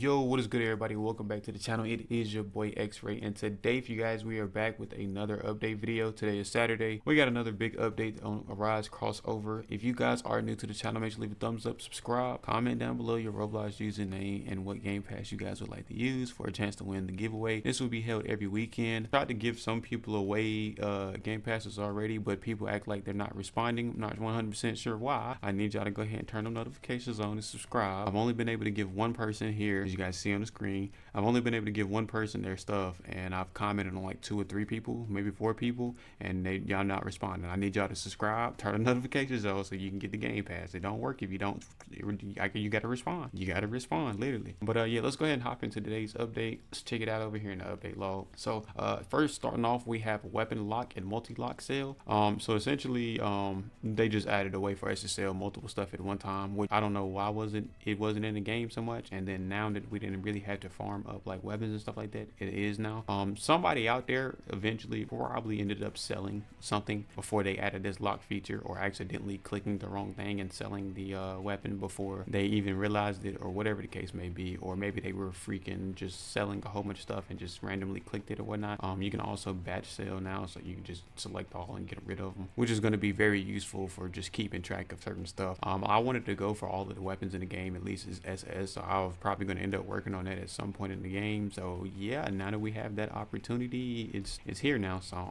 Yo, what is good, everybody? Welcome back to the channel. It is your boy X-Ray, and today for you guys, we are back with another update video. Today is Saturday. We got another big update on Arise crossover. If you guys are new to the channel, make sure to leave a thumbs up, subscribe, comment down below your Roblox username and what game pass you guys would like to use for a chance to win the giveaway. This will be held every weekend. Tried to give some people away game passes already, but people act like they're not responding. I'm not 100% sure why. I need y'all to go ahead and turn them notifications on and subscribe. I've only been able to give one person here, as you guys see on the screen. I've only been able to give one person their stuff, and I've commented on like 2 or 3 people, maybe 4 people, and y'all not responding. I need y'all to subscribe, turn the notifications on so you can get the game pass. It don't work if you don't. You gotta respond. You gotta respond, literally. But yeah, let's go ahead and hop into today's update. Let's check it out over here in the update log. So first, starting off, we have weapon lock and multi-lock sale. So essentially, they just added a way for us to sell multiple stuff at one time, which I don't know why it wasn't in the game so much. And then now that we didn't really have to farm up like weapons and stuff like that, it is now. Somebody out there eventually probably ended up selling something before they added this lock feature, or accidentally clicking the wrong thing and selling the weapon before they even realized it, or whatever the case may be. Or maybe they were freaking just selling a whole bunch of stuff and just randomly clicked it or whatnot. You can also batch sell now, so you can just select all and get rid of them, which is going to be very useful for just keeping track of certain stuff. I wanted to go for all of the weapons in the game, at least as SS, so I was probably going to end up working on that at some point in the game. So yeah, now that we have that opportunity, it's here now. So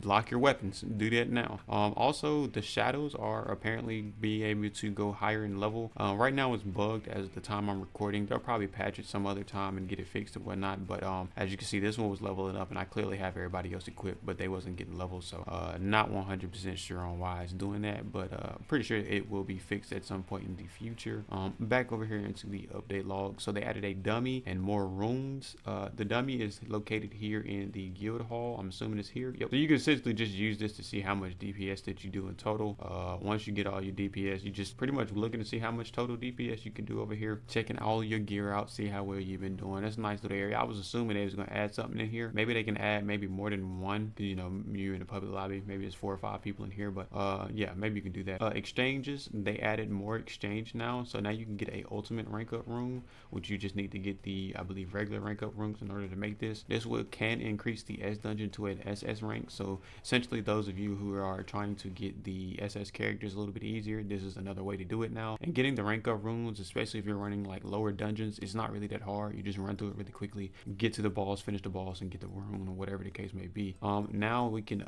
lock your weapons, do that now. Also, the shadows are apparently being able to go higher in level. Right now it's bugged as the time I'm recording. They'll probably patch it some other time and get it fixed and whatnot, but as you can see, this one was leveling up, and I clearly have everybody else equipped, but they wasn't getting levels. So not 100% sure on why it's doing that, but pretty sure it will be fixed at some point in the future. Back over here into the update log. So they added a dummy and more rooms. The dummy is located here in the guild hall. I'm assuming it's here. Yep. So you can essentially just use this to see how much DPS that you do in total. Once you get all your DPS, you just pretty much looking to see how much total DPS you can do over here, checking all your gear out, see how well you've been doing. That's a nice little area. I was assuming they was going to add something in here. Maybe they can add maybe more than one, because you know, you're in a public lobby, maybe it's 4 or 5 people in here, but yeah, maybe you can do that. Exchanges, they added more exchange now, so now you can get a ultimate rank up room, which you just need to get the, I believe, regular rank up rooms in order to make this. This can increase the S dungeon to an SS rank. So essentially, those of you who are trying to get the SS characters a little bit easier, this is another way to do it now. And getting the rank up rooms, especially if you're running like lower dungeons, it's not really that hard. You just run through it really quickly, get to the boss, finish the boss, and get the room, or whatever the case may be. Now we can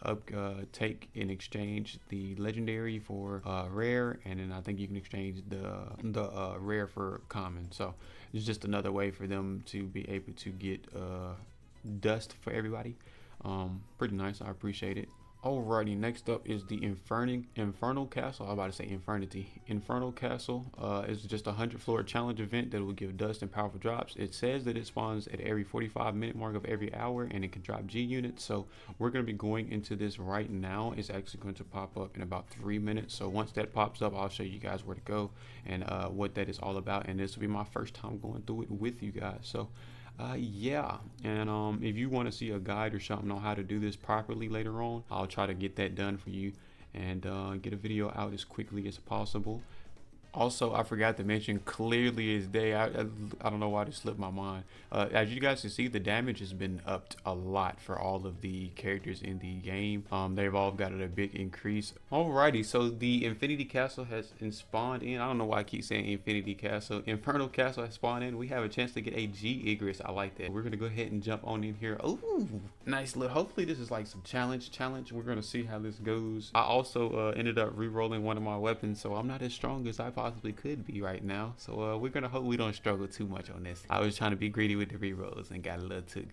take in exchange the legendary for rare, and then I think you can exchange the rare for common. So it's just another way for them to be able to get dust for everybody. Pretty nice. I appreciate it. Alrighty, next up is the Infernal Castle. I was about to say Infernity. Infernal Castle is just a 100 floor challenge event that will give dust and powerful drops. It says that it spawns at every 45-minute mark of every hour, and it can drop G units. So we're going to be going into this right now. It's actually going to pop up in about 3 minutes. So once that pops up, I'll show you guys where to go and what that is all about. And this will be my first time going through it with you guys. So yeah, and if you want to see a guide or something on how to do this properly later on, I'll try to get that done for you and get a video out as quickly as possible. Also, I forgot to mention, clearly as day, I don't know why this slipped my mind. As you guys can see, the damage has been upped a lot for all of the characters in the game. They've all got a big increase. Alrighty, so the Infinity Castle has spawned in. I don't know why I keep saying Infinity Castle. Infernal Castle has spawned in. We have a chance to get a G Igress. I like that. We're gonna go ahead and jump on in here. Oh, nice little. Hopefully this is like some challenge. We're gonna see how this goes. I also ended up re-rolling one of my weapons, so I'm not as strong as I possibly could be right now. So we're gonna hope we don't struggle too much on this. I was trying to be greedy with the re-rolls and got a little too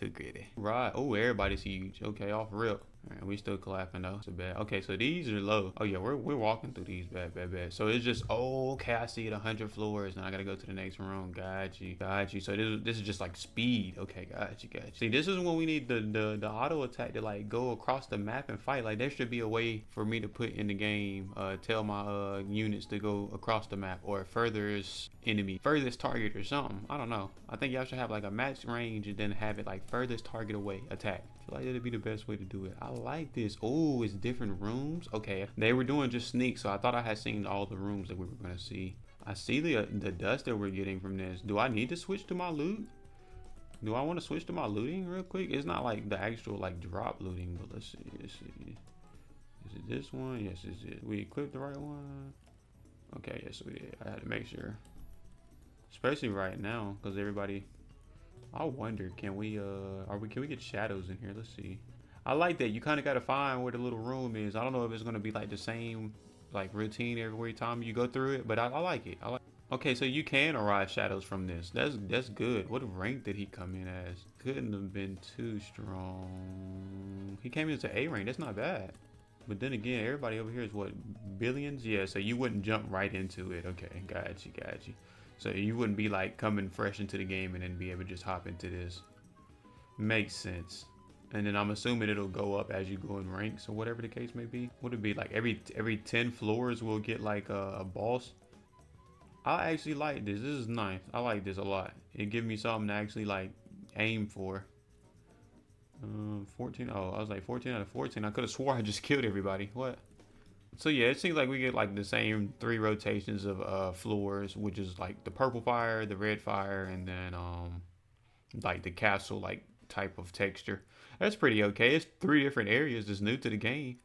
greedy. Right. Oh, everybody's huge. Okay, off rip. All right, we still clapping though. So bad. Okay, so these are low. Oh yeah, we're walking through these. Bad. So it's just, oh, okay, I see it 100 floors, and I gotta go to the next room. Got you. So this is just like speed. Okay, got you. See, this is when we need the auto attack to like go across the map and fight. Like there should be a way for me to put in the game, tell my units to go across the map, or furthest target or something. I don't know. I think y'all should have like a max range and then have it like furthest target away attack. I feel like that'd be the best way to do it. I like this. Oh, it's different rooms. Okay, they were doing just sneak, so I thought I had seen all the rooms that we were gonna see. I see the dust that we're getting from this. Do I need to switch to my loot? Do I want to switch to my looting real quick? It's not like the actual like drop looting, but let's see. Let's see. Is it this one? Yes, it's it. We equipped the right one. Okay, yes we did. I had to make sure, especially right now, because everybody. I wonder, can we can we get shadows in here? Let's see. I like that. You kind of got to find where the little room is. I don't know if it's gonna be like the same like routine every time you go through it, but I like it. I like. Okay, so you can arise shadows from this. That's good. What rank did he come in as? Couldn't have been too strong. He came into A rank. That's not bad. But then again, everybody over here is what, billions? Yeah, so you wouldn't jump right into it. Okay, got you, got you. So you wouldn't be like coming fresh into the game and then be able to just hop into this. Makes sense. And then I'm assuming it'll go up as you go in ranks or whatever the case may be. Would it be like every 10 floors we'll get like a boss? I actually like this. This is nice. I like this a lot. It gives me something to actually like aim for. 14. Oh, I was like 14 out of 14. I could have swore I just killed everybody. What? So yeah, it seems like we get like the same 3 rotations of floors, which is like the purple fire, the red fire, and then like the castle like type of texture. That's pretty okay. It's 3 different areas that's new to the game.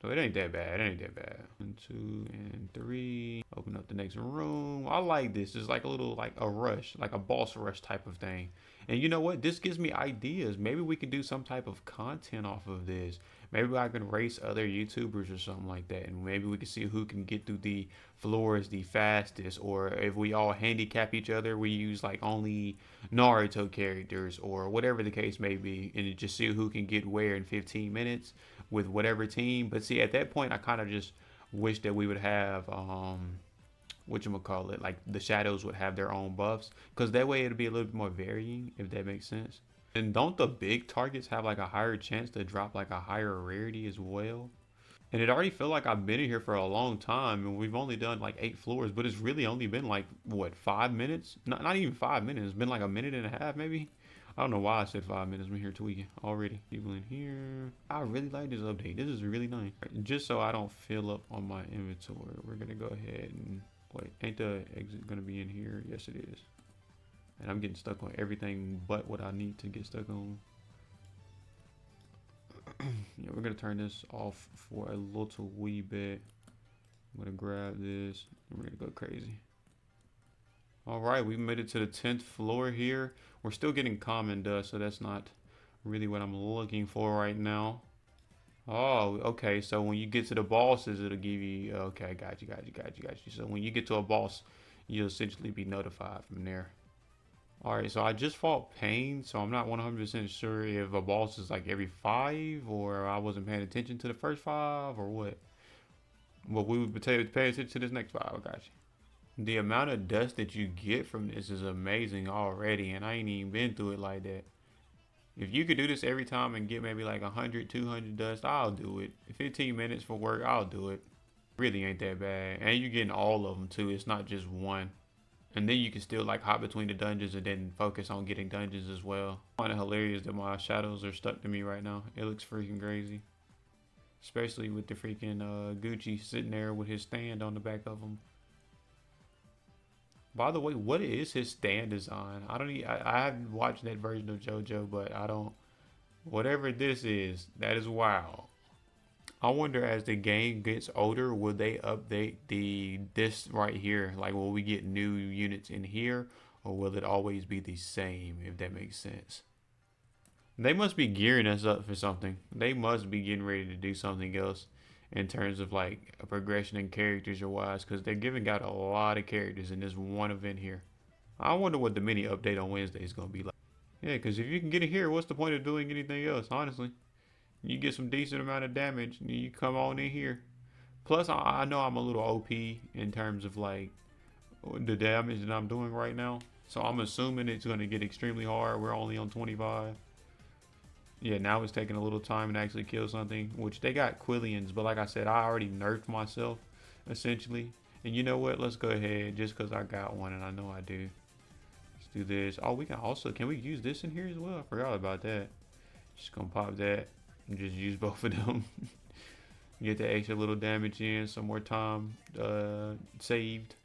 So it ain't that bad. It ain't that bad. 1, 2, and 3. Open up the next room. I like this. It's like a little like a rush, like a boss rush type of thing. And you know what? This gives me ideas. Maybe we can do some type of content off of this. Maybe I can race other YouTubers or something like that. And maybe we can see who can get through the floors the fastest. Or if we all handicap each other, we use like only Naruto characters or whatever the case may be. And just see who can get where in 15 minutes with whatever team. But see, at that point, I kind of just wish that we would have whatchamacallit, like the shadows would have their own buffs, because that way it'll be a little bit more varying, if that makes sense. And don't the big targets have like a higher chance to drop like a higher rarity as well? And it already feel like I've been in here for a long time and we've only done like 8 floors, but it's really only been like what, 5 minutes? Not even 5 minutes. It's been like a minute and a half maybe. I don't know why I said 5 minutes. I'm here tweaking already. People in here. I really like this update. This is really nice. Just so I don't fill up on my inventory, we're gonna go ahead and wait. Ain't the exit gonna be in here? Yes, it is. And I'm getting stuck on everything but what I need to get stuck on. Yeah, we're gonna turn this off for a little wee bit. I'm gonna grab this and we're gonna go crazy. All right, we made it to the 10th floor here. We're still getting common dust, so that's not really what I'm looking for right now. Oh, okay, so when you get to the bosses, it'll give you, okay, got you. So when you get to a boss, you'll essentially be notified from there. All right, so I just fought Pain, so I'm not 100% sure if a boss is like every 5 or I wasn't paying attention to the first 5 or what. Well, we would pay attention to this next 5, I got you. The amount of dust that you get from this is amazing already, and I ain't even been through it like that. If you could do this every time and get maybe like 100, 200 dust, I'll do it. 15 minutes for work, I'll do it. Really ain't that bad. And you're getting all of them too, it's not just one. And then you can still like hop between the dungeons and then focus on getting dungeons as well. I find it hilarious that my shadows are stuck to me right now. It looks freaking crazy. Especially with the freaking Gucci sitting there with his stand on the back of him. By the way, what is his stand design? I haven't watched that version of JoJo, but I don't. Whatever this is, that is wild. I wonder as the game gets older, will they update this right here? Like, will we get new units in here, or will it always be the same? If that makes sense. They must be gearing us up for something. They must be getting ready to do something else in terms of like a progression in characters or wise, because they're giving out a lot of characters in this one event here. I wonder what the mini update on Wednesday is going to be like. Yeah, because if you can get it here, what's the point of doing anything else, honestly? You get some decent amount of damage and you come on in here. Plus, I know I'm a little OP in terms of like the damage that I'm doing right now. So I'm assuming it's going to get extremely hard. We're only on 25. Yeah, now it's taking a little time to actually kill something, which they got Quillians, but like I said, I already nerfed myself, essentially. And you know what? Let's go ahead, just because I got one, and I know I do. Let's do this. Oh, we can also, can we use this in here as well? I forgot about that. Just gonna pop that and just use both of them. Get the extra little damage in, some more time saved.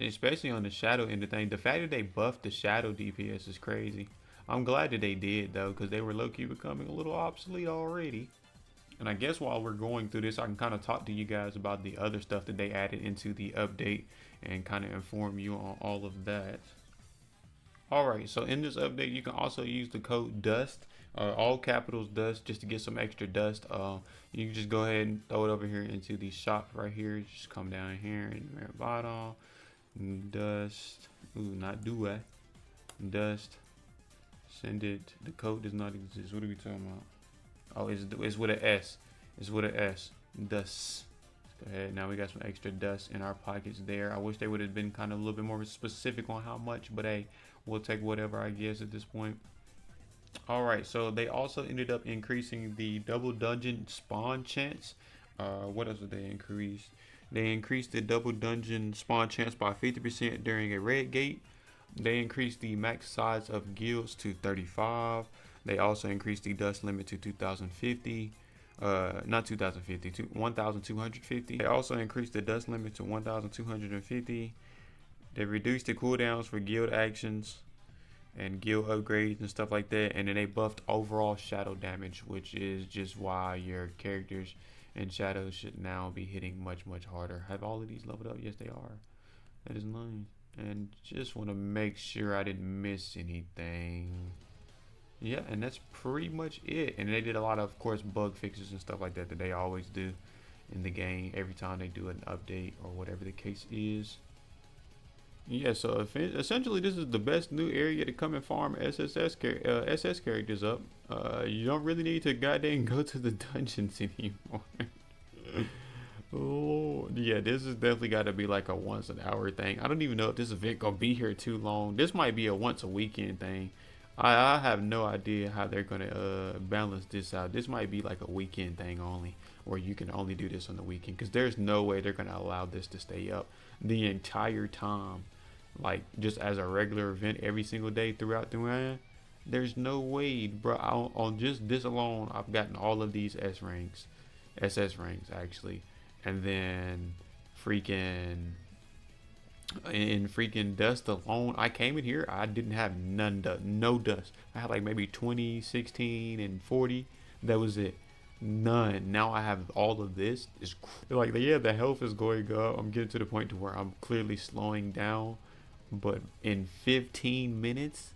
especially on the shadow end of thing. The fact that they buffed the shadow DPS is crazy. I'm glad that they did though, because they were low-key becoming a little obsolete already. And I guess while we're going through this, I can kind of talk to you guys about the other stuff that they added into the update and kind of inform you on all of that. Alright, so in this update, you can also use the code DUST, all capitals DUST, just to get some extra dust. You can just go ahead and throw it over here into the shop right here. Just come down here and very bottom, dust, ooh, not do it, dust, send it. The code does not exist. What are we talking about? Oh, it's with an S. It's with an S. Dust. Go ahead. Now we got some extra dust in our pockets there. I wish they would have been kind of a little bit more specific on how much, but hey, we'll take whatever, I guess, at this point. All right, so they also ended up increasing the double dungeon spawn chance. What else did they increase? They increased the double dungeon spawn chance by 50% during a red gate. They increased the max size of guilds to 35. They also increased the dust limit to 2050. Not 2050, to 1250. They also increased the dust limit to 1250. They reduced the cooldowns for guild actions and guild upgrades and stuff like that. And then they buffed overall shadow damage, which is just why your characters in shadows should now be hitting much harder. Have all of these leveled up? Yes, they are. That is nice. And just want to make sure I didn't miss anything. Yeah, and that's pretty much it. And they did a lot of course, bug fixes and stuff like that that they always do in the game every time they do an update or whatever the case is. Yeah, so essentially this is the best new area to come and farm SS characters up. You don't really need to goddamn go to the dungeons anymore. Oh, yeah, this has definitely got to be like a once an hour thing. I don't even know if this event gonna be here too long. This might be a once a weekend thing. I have no idea how they're gonna balance this out. This might be like a weekend thing only, where you can only do this on the weekend, because there's no way they're gonna allow this to stay up the entire time, like just as a regular event every single day throughout the week. There's no way, bro. On just this alone, I've gotten all of these SS ranks actually, and then freaking in freaking dust alone, I came in here, I didn't have no dust. I had like maybe 20, 16, and 40. That was it. None. Now I have all of this. It's like, yeah, the health is going up. I'm getting to the point to where I'm clearly slowing down, but in 15 minutes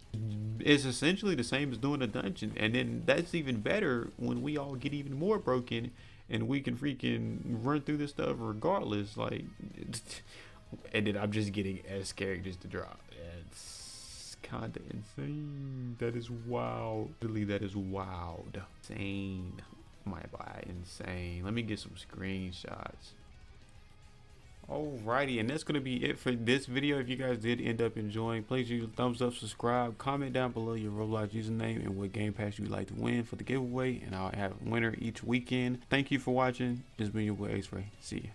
it's essentially the same as doing a dungeon. And then that's even better when we all get even more broken and we can freaking run through this stuff regardless. Like, and then I'm just getting S characters to drop. It's kind of insane. That is wild. Really, that is wild. Insane. My bad, insane. Let me get some screenshots. Alrighty, and that's gonna be it for this video. If you guys did end up enjoying, please use a thumbs up, subscribe, comment down below your Roblox username and what game pass you'd like to win for the giveaway, and I'll have a winner each weekend. Thank you for watching. This has been your boy X-Ray. See ya.